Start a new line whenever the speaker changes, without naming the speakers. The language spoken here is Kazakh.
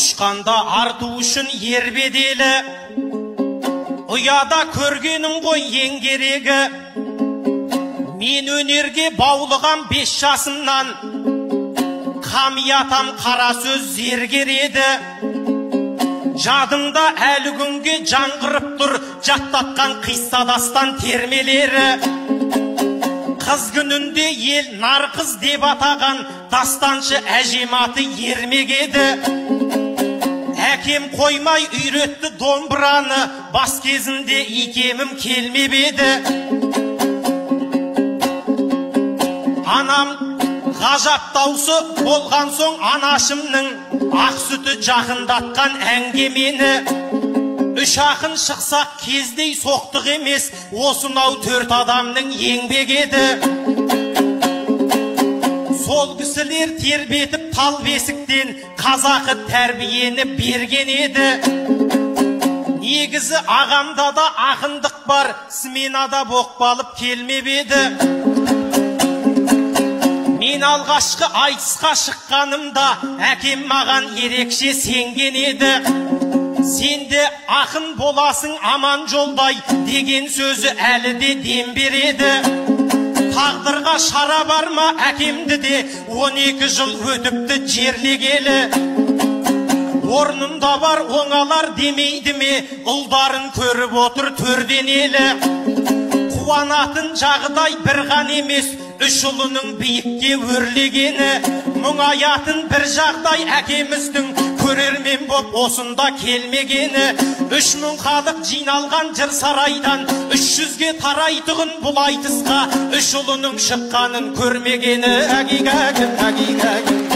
ұшқанда арту үшін ер беделі, ұяда көргенім ғой ең керегі. Мен өнерге баулығам 5 жасымнан, қамиятам қара сөз зергереді. Жадымда әлі күнге жаңғырып тұр жаттатқан қисса дастан термелері. Қыз күнінде ел нарқыз деп атаған дастаншы әжем аты Ермек еді. Әкем қоймай үйретті домбыраны, бас кезінде икемім келмеп еді. Анам ғажап даусы болған соң анашымның ақ сүті жақындатқан әңгемені. 3 ақын шықсақ кездей соқтық емес, осынау 4 адамның еңбек еді. Сол кісілер тербетіп тал бесіктен қазақы тәрбиені берген еді. Негізі ағамда да ақындық бар, сменада боқпалып келмеп еді. Мен алғашқы айтысқа шыққанымда әкем маған ерекше сенген еді. Сенде ақын боласың аман жолдай деген сөзі әлі де дем береді. Тағдырға шара бар ма әкемді де 12 жыл өтіпті жерлегелі. Орнында бар оңалар демейді ме, ұлдарын көріп отыр төрденелі. Қуанатын жағдай бір ғана емес, 3 ұлының биікке өрлегені. Мұңаятын бір жағдай әкеміздің көрермен боп осында келмегені. 3000 халық жиналған жыр сарайдан 300-ге тарайтұғын бұл айтысқа 3 ұлының шыққанын көрмегені. Әгигәгім, әгигәгім.